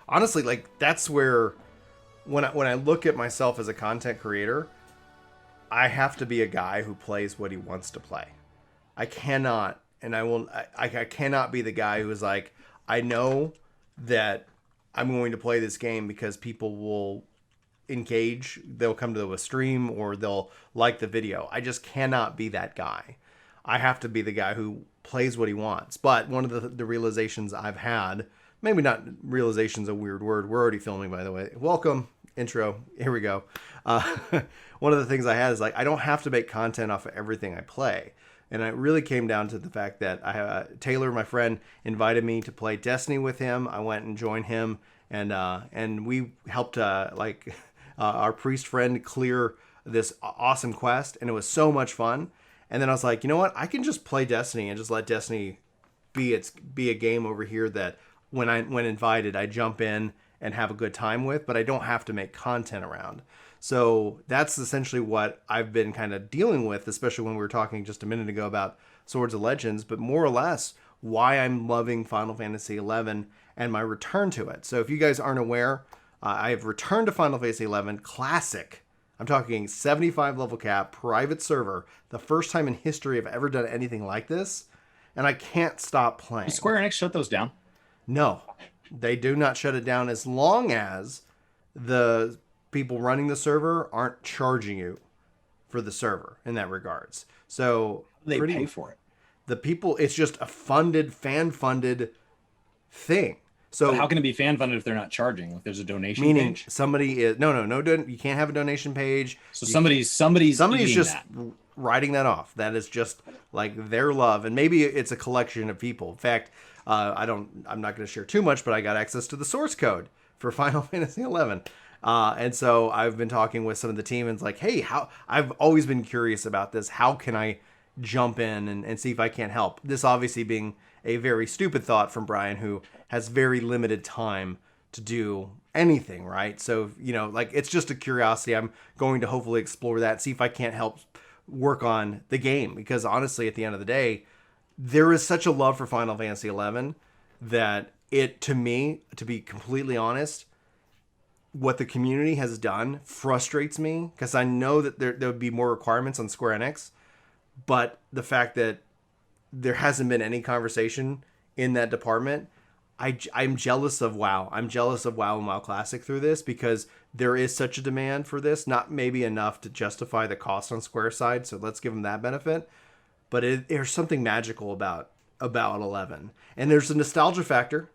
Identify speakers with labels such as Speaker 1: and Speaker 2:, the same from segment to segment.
Speaker 1: honestly, like that's where when I look at myself as a content creator, I have to be a guy who plays what he wants to play. I cannot, and I will. I cannot be the guy who is like, I know that I'm going to play this game because people will engage. They'll come to a stream or they'll like the video. I just cannot be that guy. I have to be the guy who plays what he wants. But one of the realizations I've had, maybe not realization's a weird word. We're already filming, by the way. Welcome, intro. Here we go. Uh, one of the things I had is like, I don't have to make content off of everything I play. And it really came down to the fact that Taylor, my friend, invited me to play Destiny with him. I went and joined him, and we helped our priest friend clear this awesome quest, and it was so much fun. And then I was like, you know what? I can just play Destiny and just let Destiny be a game over here that when invited, I jump in and have a good time with, but I don't have to make content around. So that's essentially what I've been kind of dealing with, especially when we were talking just a minute ago about Swords of Legends, but more or less why I'm loving Final Fantasy XI and my return to it. So if you guys aren't aware, I have returned to Final Fantasy XI Classic. I'm talking 75 level cap, private server, the first time in history I've ever done anything like this, and I can't stop playing.
Speaker 2: Did Square Enix shut those down?
Speaker 1: No, they do not shut it down as long as the people running the server aren't charging you for the server in that regards. So
Speaker 2: They pay for it.
Speaker 1: The people, it's just a fan-funded thing. So
Speaker 2: but how can it be fan funded if they're not charging? Like there's a donation
Speaker 1: meaning
Speaker 2: page?
Speaker 1: somebody is no, you can't have a donation page.
Speaker 2: So somebody's
Speaker 1: just
Speaker 2: that.
Speaker 1: writing that off. That is just like their love, and maybe it's a collection of people. In fact, I'm not going to share too much, but I got access to the source code for Final Fantasy XI. And so I've been talking with some of the team and it's like, hey, I've always been curious about this. How can I jump in and see if I can't help? This obviously being a very stupid thought from Brian, who has very limited time to do anything, right? So, like it's just a curiosity. I'm going to hopefully explore that, see if I can't help work on the game. Because honestly, at the end of the day, there is such a love for Final Fantasy XI that to me, to be completely honest, what the community has done frustrates me because I know that there would be more requirements on Square Enix, but the fact that there hasn't been any conversation in that department, I'm jealous of WoW. I'm jealous of WoW and WoW Classic through this because there is such a demand for this, not maybe enough to justify the cost on Square's side, so let's give them that benefit, but there's something magical about 11. And there's a nostalgia factor.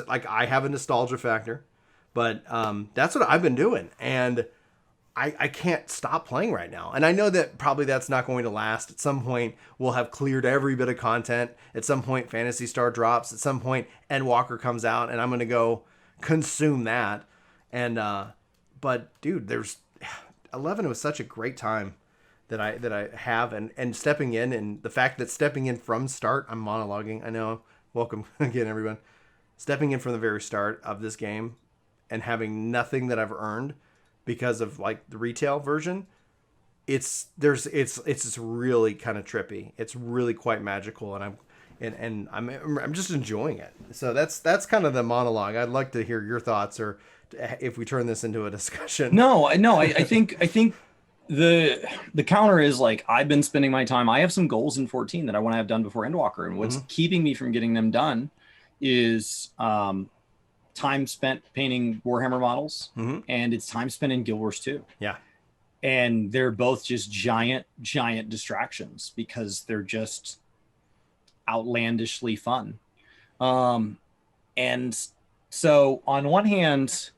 Speaker 1: I have a nostalgia factor. But that's what I've been doing, and I can't stop playing right now. And I know that probably that's not going to last. At some point, we'll have cleared every bit of content. At some point, Phantasy Star drops. At some point, Endwalker comes out, and I'm going to go consume that. And but dude, there's 11 was such a great time that I have, and stepping in, and the fact that stepping in from start, I'm monologuing. I know. Welcome again, everyone. Stepping in from the very start of this game and having nothing that I've earned because of like the retail version, it's really kind of trippy. It's really quite magical, and I'm just enjoying it. So that's kind of the monologue. I'd like to hear your thoughts, or if we turn this into a discussion.
Speaker 2: No. I think the counter is like I've been spending my time. I have some goals in 14 that I want to have done before Endwalker, and what's keeping me from getting them done is time spent painting Warhammer models, and it's time spent in Guild Wars 2.
Speaker 1: Yeah.
Speaker 2: And they're both just giant distractions because they're just outlandishly fun. And so on one hand,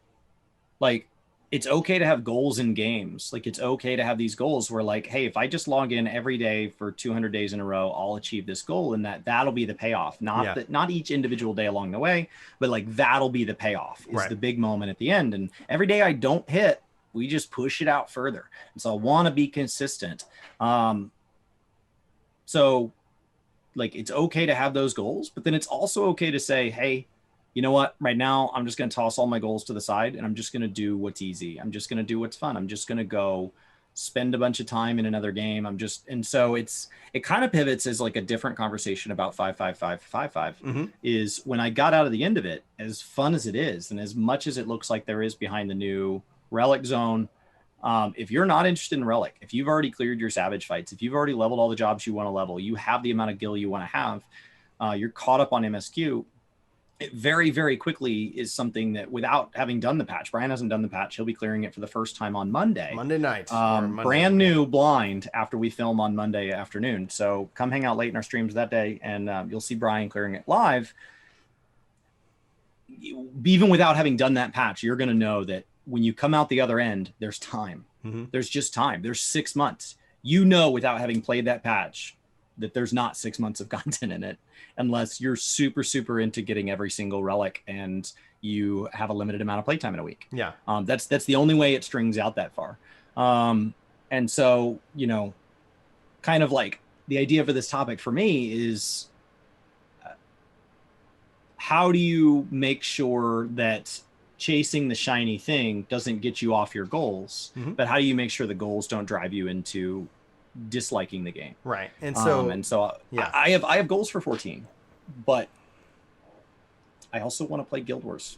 Speaker 2: like it's okay to have goals in games. Like it's okay to have these goals where like, hey, if I just log in every day for 200 days in a row, I'll achieve this goal, and that'll be the payoff. Not each individual day along the way, but like that'll be the payoff. Is the big moment at the end. And every day I don't hit, we just push it out further. And so I want to be consistent. So like it's okay to have those goals, but then it's also okay to say, hey, you know what? Right now, I'm just going to toss all my goals to the side, and I'm just going to do what's easy. I'm just going to do what's fun. I'm just going to go spend a bunch of time in another game. And so it kind of pivots as like a different conversation about 55555
Speaker 1: Mm-hmm.
Speaker 2: is when I got out of the end of it, as fun as it is, and as much as it looks like there is behind the new Relic Zone. If you're not interested in Relic, if you've already cleared your Savage fights, if you've already leveled all the jobs you want to level, you have the amount of gil you want to have, you're caught up on MSQ, it very, very quickly is something that without having done the patch, Brian hasn't done the patch. He'll be clearing it for the first time on Monday
Speaker 1: night.
Speaker 2: Brand new blind after we film on Monday afternoon. So come hang out late in our streams that day and you'll see Brian clearing it live. Even without having done that patch, you're going to know that when you come out the other end, there's time.
Speaker 1: Mm-hmm.
Speaker 2: There's just time. There's 6 months. You know, without having played that patch, that there's not 6 months of content in it, unless you're super, super into getting every single relic and you have a limited amount of playtime in a week.
Speaker 1: Yeah.
Speaker 2: That's the only way it strings out that far. And so, you know, kind of like the idea for this topic for me is how do you make sure that chasing the shiny thing doesn't get you off your goals, but how do you make sure the goals don't drive you into disliking the game?
Speaker 1: Right. And so
Speaker 2: yeah, I have goals for 14, but I also want to play Guild Wars.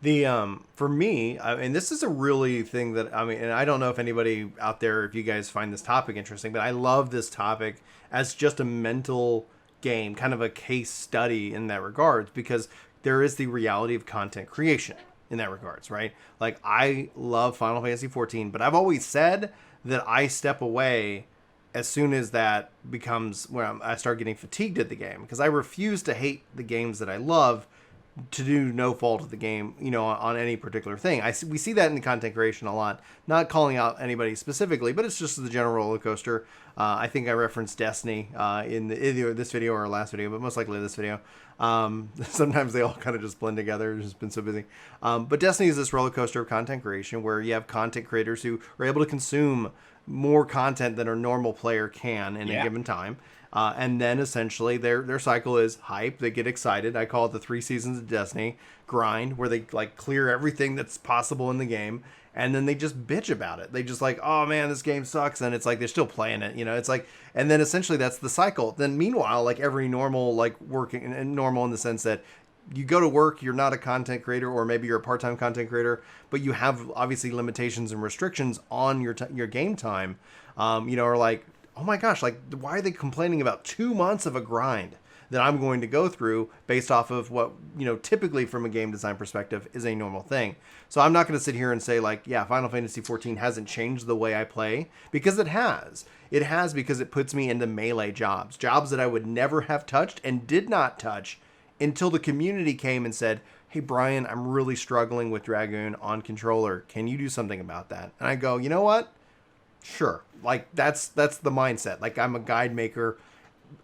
Speaker 1: The for me, and this is a really thing that and I don't know if anybody out there, if you guys find this topic interesting, but I love this topic as just a mental game, kind of a case study in that regards, because there is the reality of content creation in that regards, right? Like, I love Final Fantasy XIV, but I've always said that I step away as soon as that becomes where I start getting fatigued at the game, because I refuse to hate the games that I love to do no fault of the game, you know, on any particular thing. We see that in the content creation a lot, not calling out anybody specifically, but it's just the general roller coaster. I think I referenced Destiny in either this video or last video, but most likely this video. Sometimes they all kind of just blend together. It's just been so busy. But Destiny is this roller coaster of content creation where you have content creators who are able to consume more content than a normal player can in a given time. And then essentially their cycle is hype. They get excited. I call it the 3 seasons of Destiny grind, where they like clear everything that's possible in the game. And then they just bitch about it. They just like, oh man, this game sucks. And it's like, they're still playing it, you know, it's like, and then essentially that's the cycle. Then meanwhile, like every normal, like working, and normal in the sense that you go to work, you're not a content creator, or maybe you're a part-time content creator, but you have obviously limitations and restrictions on your game time, you know, or like, oh my gosh, like, why are they complaining about 2 months of a grind that I'm going to go through based off of what, you know, typically from a game design perspective is a normal thing. So I'm not going to sit here and say like, yeah, Final Fantasy XIV hasn't changed the way I play, because it has. It has, because it puts me into melee jobs that I would never have touched and did not touch until the community came and said, hey, Brian, I'm really struggling with Dragoon on controller. Can you do something about that? And I go, you know what? Sure. Like, that's the mindset. Like, I'm a guide maker,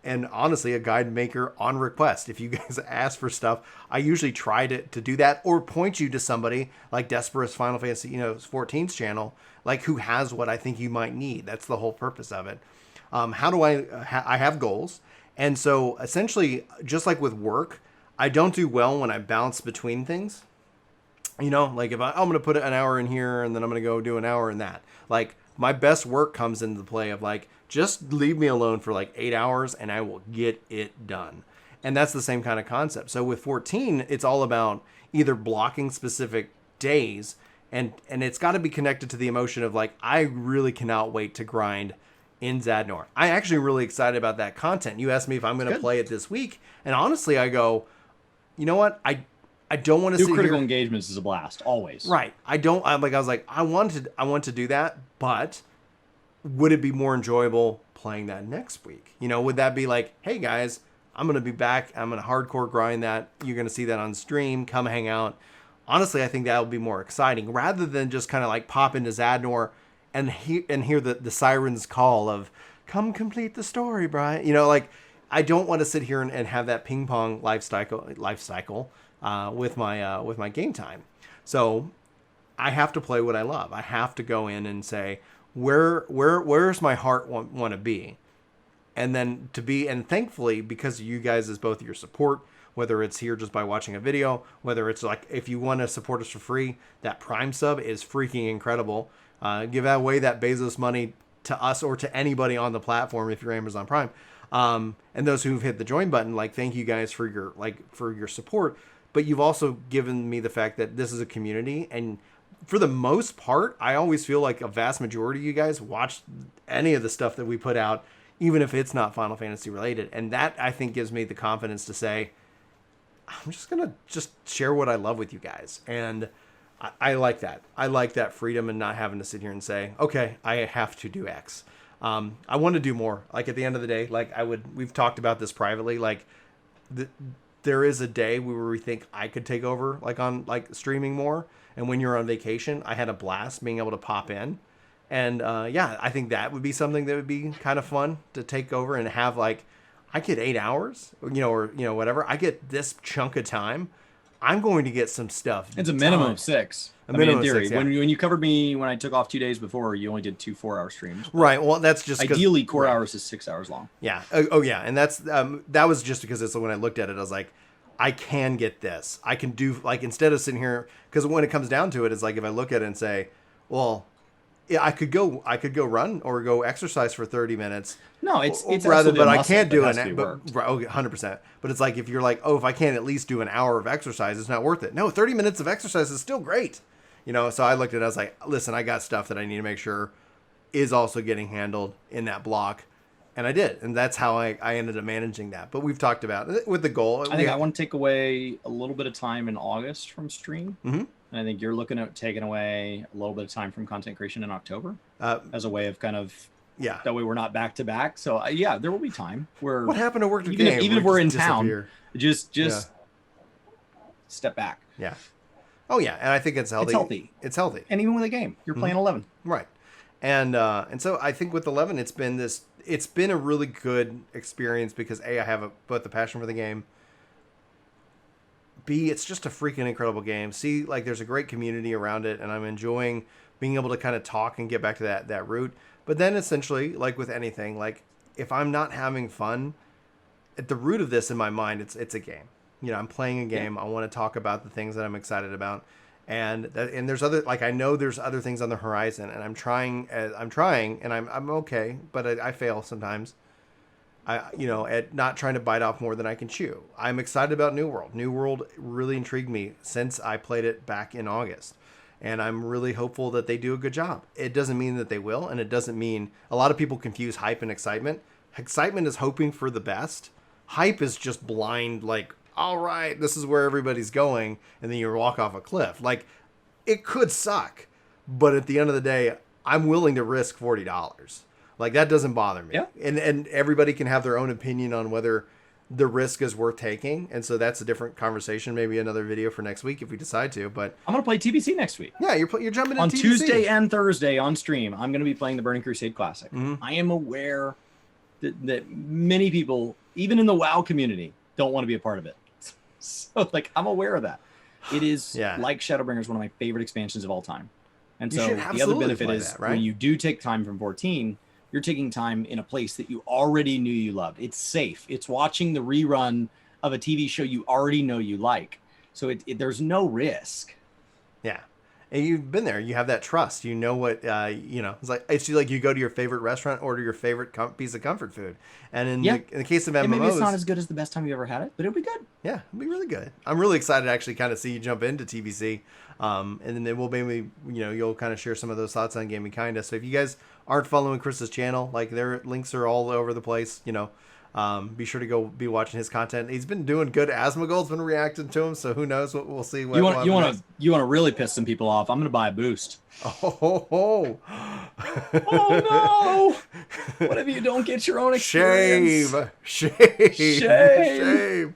Speaker 1: and honestly a guide maker on request. If you guys ask for stuff, I usually try to do that, or point you to somebody like Desperous Final Fantasy, you know, 14's channel, like, who has what I think you might need. That's the whole purpose of it. How do I have goals. And so essentially, just like with work, I don't do well when I bounce between things. You know, like if I'm going to put an hour in here and then I'm going to go do an hour in that. Like, my best work comes into the play of like, just leave me alone for like 8 hours and I will get it done. And that's the same kind of concept. So with 14, it's all about either blocking specific days, and it's got to be connected to the emotion of like, I really cannot wait to grind in Zadnor. I'm actually really excited about that content. You asked me if I'm going to play it this week, and honestly, I go, you know what? I don't want to see
Speaker 2: critical engagements is a blast, always.
Speaker 1: Right. I was like, I want to do that, but would it be more enjoyable playing that next week? You know, would that be like, hey guys, I'm going to be back. I'm going to hardcore grind that. You're going to see that on stream. Come hang out. Honestly, I think that would be more exciting rather than just kind of like pop into Zadnor and hear the siren's call of, come complete the story, Brian. You know, like, I don't want to sit here and have that ping pong life cycle with my game time. So I have to play what I love. I have to go in and say, where's my heart want to be? And then and thankfully, because of you guys as both your support, whether it's here just by watching a video, whether it's like if you want to support us for free, that Prime sub is freaking incredible. Give away that Bezos money to us or to anybody on the platform if you're Amazon Prime. And those who've hit the join button, like, thank you guys for your support. But you've also given me the fact that this is a community, and for the most part, I always feel like a vast majority of you guys watch any of the stuff that we put out, even if it's not Final Fantasy related. And that, I think, gives me the confidence to say, I'm just going to share what I love with you guys. And I like that. I like that freedom and not having to sit here and say, okay, I have to do X. I want to do more. Like, at the end of the day, like, we've talked about this privately. Like, there is a day where we think I could take over, like, on like streaming more. And when you're on vacation, I had a blast being able to pop in. And yeah, I think that would be something that would be kind of fun to take over and have, like, I get 8 hours, or whatever. I get this chunk of time. I'm going to get some stuff.
Speaker 2: It's a minimum of 6.
Speaker 1: A minimum
Speaker 2: in theory,
Speaker 1: of 6, yeah.
Speaker 2: when you covered me when I took off 2 days before, you only did 2 4-hour streams.
Speaker 1: Right. Well, that's just
Speaker 2: ideally core hours is 6 hours long.
Speaker 1: Yeah. Oh yeah. And that's that was just because it's when I looked at it, I was like, I can get this. I can do, like, instead of sitting here, because when it comes down to it, it's like if I look at it and say, well, yeah, I could go run or go exercise for 30 minutes.
Speaker 2: No, it's
Speaker 1: rather, but I can't do
Speaker 2: it.
Speaker 1: Right, 100%. But it's like if you're like, oh, if I can't at least do an hour of exercise, it's not worth it. No, 30 minutes of exercise is still great. So I looked at it, I was like, listen, I got stuff that I need to make sure is also getting handled in that block. And I did. And that's how I ended up managing that. But we've talked about it with the goal.
Speaker 2: I think I want to take away a little bit of time in August from stream.
Speaker 1: Mm-hmm.
Speaker 2: And I think you're looking at taking away a little bit of time from content creation in October as a way of kind of, that way we're not back to back. So yeah, there will be time where
Speaker 1: what happened to work
Speaker 2: even
Speaker 1: game?
Speaker 2: Even if we're in town,
Speaker 1: disappear.
Speaker 2: just step back.
Speaker 1: Yeah. Oh yeah. And I think it's healthy. It's healthy.
Speaker 2: And even with a game, you're playing 11.
Speaker 1: Right. And so I think with 11, it's been a really good experience because A, I have both the passion for the game. B, it's just a freaking incredible game. C, like, there's a great community around it, and I'm enjoying being able to kind of talk and get back to that root. But then essentially, like with anything, like, if I'm not having fun, at the root of this in my mind, it's a game. I'm playing a game. I want to talk about the things that I'm excited about. And there's other, like, I know there's other things on the horizon, and I'm trying, and I'm okay, but I fail sometimes. At not trying to bite off more than I can chew. I'm excited about New World. New World really intrigued me since I played it back in August. And I'm really hopeful that they do a good job. It doesn't mean that they will, and it doesn't mean, a lot of people confuse hype and excitement. Excitement is hoping for the best. Hype is just blind, like, all right, this is where everybody's going, and then you walk off a cliff. Like, it could suck, but at the end of the day, I'm willing to risk $40. Like, that doesn't bother me.
Speaker 2: Yeah.
Speaker 1: And everybody can have their own opinion on whether the risk is worth taking. And so that's a different conversation, maybe another video for next week if we decide to. But
Speaker 2: I'm going to play TBC next week.
Speaker 1: Yeah, you're jumping into
Speaker 2: on
Speaker 1: TBC.
Speaker 2: Tuesday and Thursday on stream. I'm going to be playing the Burning Crusade Classic.
Speaker 1: Mm-hmm.
Speaker 2: I am aware that many people, even in the WoW community, don't want to be a part of it. So, like, I'm aware of that. It is, like Shadowbringers, one of my favorite expansions of all time. And so the other benefit is when you do take time from 14, you're taking time in a place that you already knew you loved. It's safe. It's watching the rerun of a TV show you already know you like. So there's no risk.
Speaker 1: Yeah. And you've been there. You have that trust. You know what, it's like you go to your favorite restaurant, order your favorite piece of comfort food. And in the case of MMOs,
Speaker 2: maybe it's not as good as the best time you've ever had it, but it'll be good.
Speaker 1: Yeah, it'll be really good. I'm really excited to actually kind of see you jump into TBC. And then we'll maybe, you'll kind of share some of those thoughts on Gaming Kinda. So if you guys aren't following Chris's channel, like, their links are all over the place, be sure to go be watching his content. He's been doing good. Asmongold's been reacting to him, so who knows what we'll see.
Speaker 2: You want to really piss some people off. I'm going to buy a boost.
Speaker 1: Oh
Speaker 2: no! What if you don't get your own experience? Shame!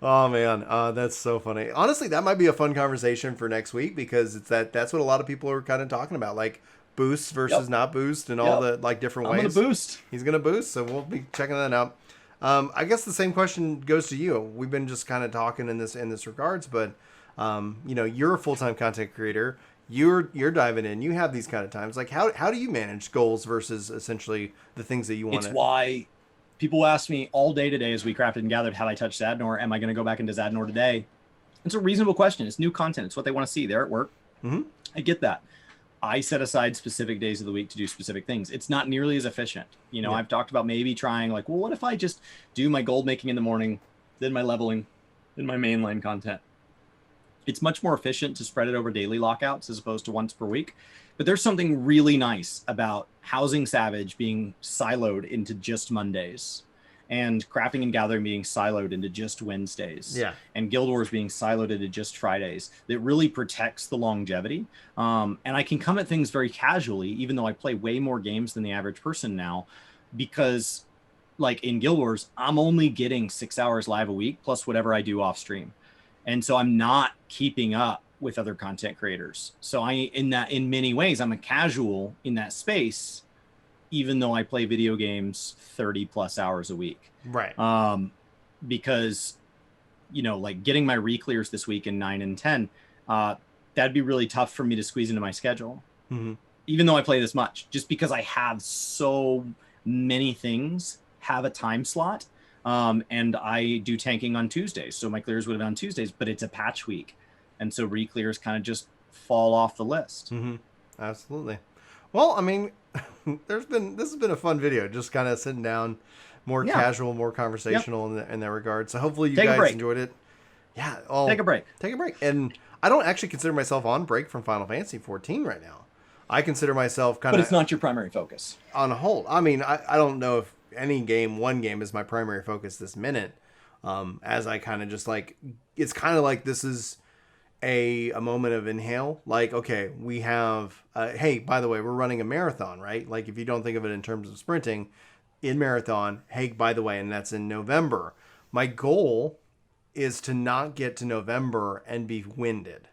Speaker 1: Oh man, that's so funny. Honestly, that might be a fun conversation for next week because that's what a lot of people are kind of talking about, like boosts versus not boost and all the like different ways.
Speaker 2: I'm gonna boost.
Speaker 1: He's gonna boost, so we'll be checking that out. I guess the same question goes to you. We've been just kind of talking in this regards, but you're a full-time content creator. You're diving in. You have these kind of times. Like, how do you manage goals versus essentially the things that you want?
Speaker 2: It's why people ask me all day today as we crafted and gathered, have I touched Zadnor? Am I going to go back into Zadnor today? It's a reasonable question. It's new content. It's what they want to see. They're at work.
Speaker 1: Mm-hmm.
Speaker 2: I get that. I set aside specific days of the week to do specific things. It's not nearly as efficient. You know, I've talked about maybe trying like, well, what if I just do my gold making in the morning, then my leveling, then my mainline content? It's much more efficient to spread it over daily lockouts as opposed to once per week. But there's something really nice about Housing Savage being siloed into just Mondays, and Crafting and Gathering being siloed into just Wednesdays, and Guild Wars being siloed into just Fridays. That really protects the longevity. And I can come at things very casually, even though I play way more games than the average person now, because like in Guild Wars, I'm only getting 6 hours live a week plus whatever I do off stream. And so I'm not keeping up with other content creators. So in many ways, I'm a casual in that space, even though I play video games 30 plus hours a week.
Speaker 1: Right.
Speaker 2: Because, you know, like getting my re-clears this week in 9 and 10, that'd be really tough for me to squeeze into my schedule.
Speaker 1: Mm-hmm.
Speaker 2: Even though I play this much, just because I have so many things have a time slot. And I do tanking on Tuesdays. So my clears would have been on Tuesdays, but it's a patch week. And so re-clears kind of just fall off the list.
Speaker 1: Mm-hmm. Absolutely. Well, I mean, this has been a fun video, just kind of sitting down, more casual, more conversational in that regard. So hopefully you guys enjoyed it. Yeah.
Speaker 2: Take a break.
Speaker 1: Take a break. And I don't actually consider myself on break from Final Fantasy XIV right now. I consider myself kind of...
Speaker 2: But it's not your primary focus.
Speaker 1: On hold. I mean, I don't know if one game is my primary focus this minute. As I kind of just like... It's kind of like this is a moment of inhale. Like, okay, we have... hey, by the way, we're running a marathon, right? Like, if you don't think of it in terms of sprinting, in marathon, hey, by the way, and that's in November. My goal is to not get to November and be winded,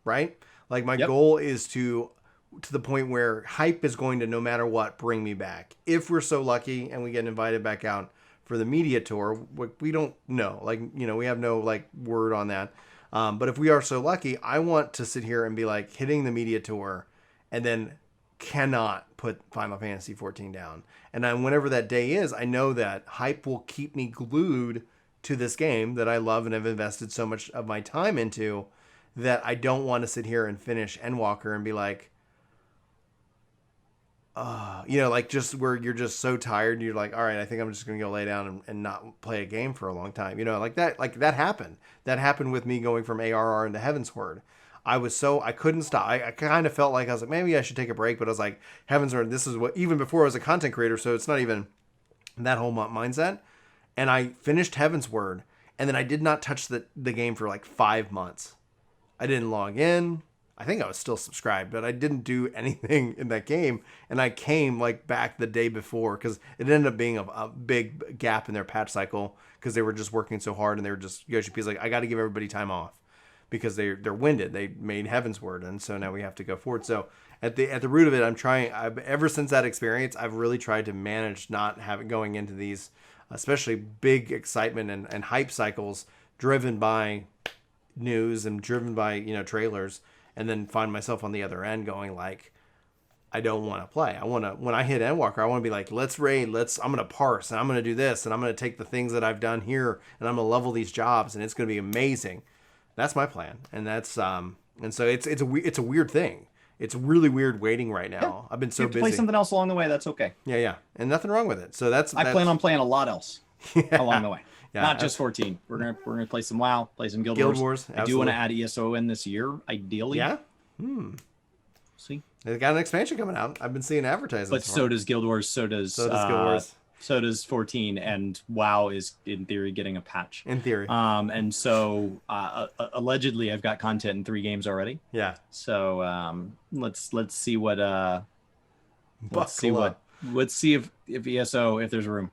Speaker 1: right? Like, my goal is to the point where hype is going to, no matter what, bring me back. If we're so lucky and we get invited back out for the media tour, we don't know. Like, you know, we have no, like, word on that. But if we are so lucky, I want to sit here and be, like, hitting the media tour and then cannot put Final Fantasy XIV down. And then whenever that day is, I know that hype will keep me glued to this game that I love and have invested so much of my time into, that I don't want to sit here and finish Endwalker and be like, you know, like just where you're just so tired and you're like, all right, I think I'm just going to go lay down and not play a game for a long time. You know, like that happened. That happened with me going from ARR into Heavensward. I couldn't stop. I kind of felt like I was like, maybe I should take a break, but I was like, Heavensward, this is what, even before I was a content creator, so it's not even that whole mindset. And I finished Heavensward, and then I did not touch the game for like 5 months. I didn't log in. I think I was still subscribed, but I didn't do anything in that game. And I came like back the day before, because it ended up being a big gap in their patch cycle, because they were just working so hard, and they were just, Yoshi P's like, I got to give everybody time off because they're winded. They made Heavensward, and so now we have to go forward. So at the root of it, ever since that experience, I've really tried to manage not going into these, especially big excitement and hype cycles driven by news and driven by, you know, trailers, and then find myself on the other end going like, I don't want to play. I want to, when I hit Endwalker, I want to be like, let's raid, I'm going to parse, and I'm going to do this, and I'm going to take the things that I've done here, and I'm going to level these jobs, and it's going to be amazing. That's my plan. And that's, and so it's a weird thing. It's really weird waiting right now. Yeah. I've been so busy.
Speaker 2: Play something else along the way. That's okay.
Speaker 1: Yeah. And nothing wrong with it. So I
Speaker 2: plan on playing a lot else along the way. Yeah, not just 14. We're gonna play some WoW, play some Guild Wars. I do want to add ESO in this year, ideally.
Speaker 1: Yeah.
Speaker 2: See,
Speaker 1: they got an expansion coming out. I've been seeing advertisements.
Speaker 2: But so does Guild Wars. So does Guild Wars. So does 14, and WoW is in theory getting a patch.
Speaker 1: In theory.
Speaker 2: And so allegedly, I've got content in 3 games already.
Speaker 1: Yeah.
Speaker 2: So let's see what let's see if ESO, if there's room.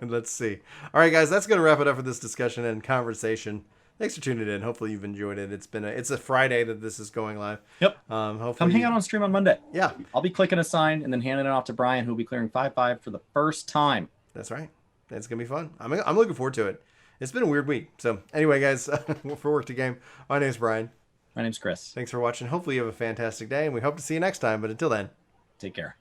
Speaker 1: Let's see. All right, guys, that's going to wrap it up for this discussion and conversation. Thanks for tuning in. Hopefully you've enjoyed it. It's a Friday that this is going live.
Speaker 2: Yep.
Speaker 1: Hopefully
Speaker 2: come hang out on stream on Monday.
Speaker 1: Yeah.
Speaker 2: I'll be clicking a sign and then handing it off to Brian, who'll be clearing 5-5 for the first time.
Speaker 1: That's right. It's going to be fun. I'm looking forward to it. It's been a weird week. So anyway, guys, for Work to Game, my name's Brian.
Speaker 2: My name's Chris.
Speaker 1: Thanks for watching. Hopefully you have a fantastic day, and we hope to see you next time. But until then,
Speaker 2: take care.